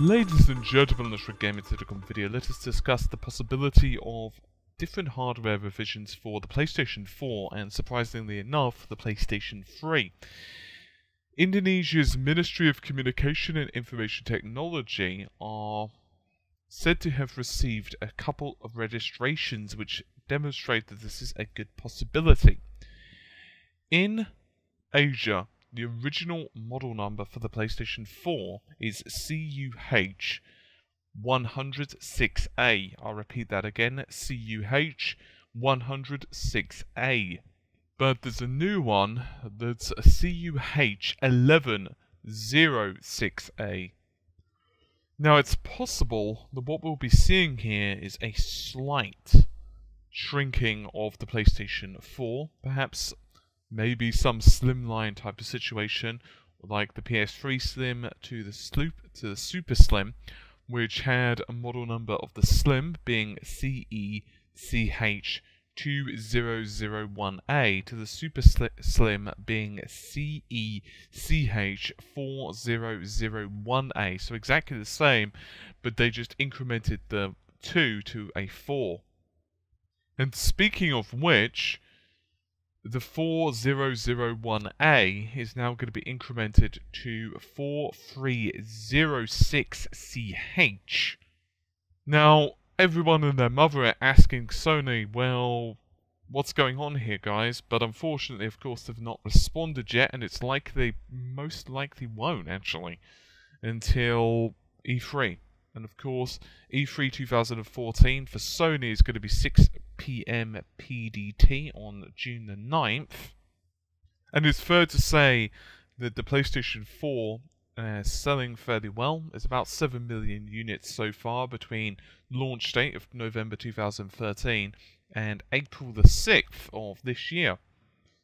Ladies and gentlemen, in this Gaming Telecom video, let us discuss the possibility of different hardware revisions for the PlayStation 4 and, surprisingly enough, the PlayStation 3. Indonesia's Ministry of Communication and Information Technology are said to have received a couple of registrations which demonstrate that this is a good possibility. In Asia, the original model number for the PlayStation 4 is CUH106A. I'll repeat that again, CUH106A. But there's a new one that's CUH1106A. Now it's possible that what we'll be seeing here is a slight shrinking of the PlayStation 4, perhaps maybe some slimline type of situation, like the PS3 Slim to the Super Slim, which had a model number of the Slim being CECH2001A to the Super Slim being CECH4001A. So exactly the same, but they just incremented the 2 to a 4. And speaking of which, the 4001A is now going to be incremented to 4306CH. Now, everyone and their mother are asking Sony, well, what's going on here, guys? But unfortunately, of course, they've not responded yet, and it's like they most likely won't, actually, until E3. And of course, E3 2014 for Sony is going to be 6 PM PDT on June the 9th. And it's fair to say that the PlayStation 4 is selling fairly well. It's about 7 million units so far between launch date of November 2013 and April the 6th of this year.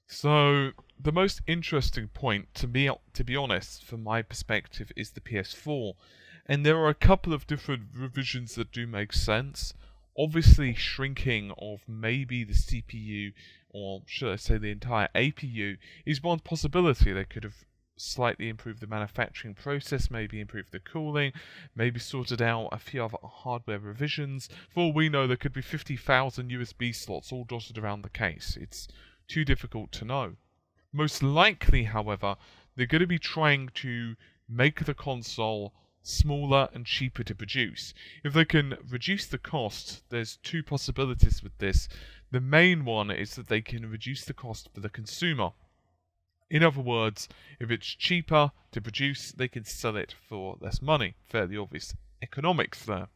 So the most interesting point, to be honest, from my perspective, is the PS4. And there are a couple of different revisions that do make sense. Obviously, shrinking of maybe the CPU, or should I say the entire APU, is one possibility. They could have slightly improved the manufacturing process, maybe improved the cooling, maybe sorted out a few other hardware revisions. For all we know, there could be 50,000 USB slots all dotted around the case. It's too difficult to know. Most likely, however, they're going to be trying to make the console smaller and cheaper to produce. If they can reduce the cost, there's two possibilities with this. The main one is that they can reduce the cost for the consumer. In other words, if it's cheaper to produce, they can sell it for less money. Fairly obvious economics there.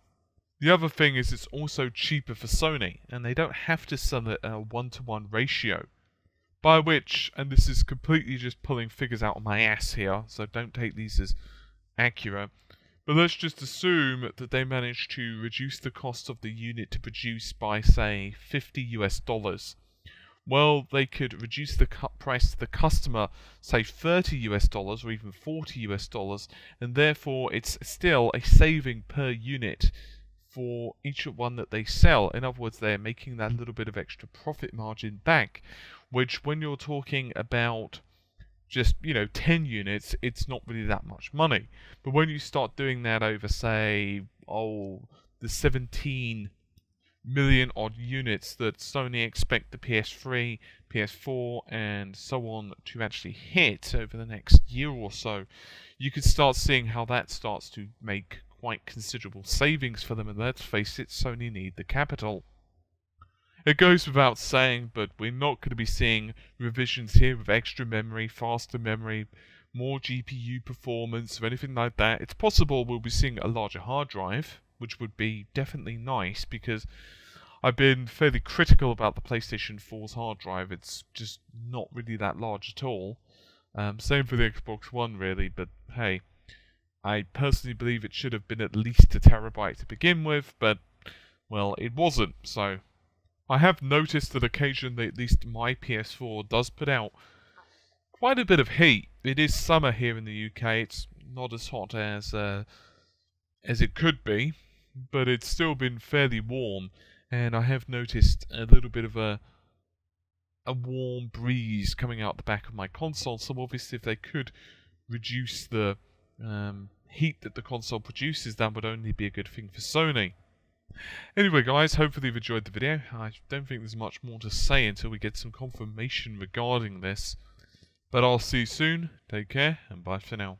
The other thing is it's also cheaper for Sony, and they don't have to sell it at a 1-to-1 ratio. By which, and this is completely just pulling figures out of my ass here, so don't take these as accurate, but let's just assume that they managed to reduce the cost of the unit to produce by, say, $50 US. Well, they could reduce the price to the customer, say $30 US or even $40 US, and therefore it's still a saving per unit for each one that they sell. In other words, they're making that little bit of extra profit margin back, which when you're talking about just, 10 units, it's not really that much money. But when you start doing that over, say, the 17 million odd units that Sony expect the PS3, PS4, and so on to actually hit over the next year or so, you could start seeing how that starts to make quite considerable savings for them. And let's face it, Sony need the capital. It goes without saying, but we're not going to be seeing revisions here with extra memory, faster memory, more GPU performance, or anything like that. It's possible we'll be seeing a larger hard drive, which would be definitely nice, because I've been fairly critical about the PlayStation 4's hard drive. It's just not really that large at all. Same for the Xbox One, really, but hey, I personally believe it should have been at least a terabyte to begin with, but, well, it wasn't, so I have noticed that occasionally, at least my PS4 does put out quite a bit of heat. It is summer here in the UK. It's not as hot as it could be, but it's still been fairly warm. And I have noticed a little bit of a warm breeze coming out the back of my console. So obviously, if they could reduce the heat that the console produces, that would only be a good thing for Sony. Anyway guys, hopefully you've enjoyed the video. I don't think there's much more to say until we get some confirmation regarding this. But I'll see you soon, take care, and bye for now.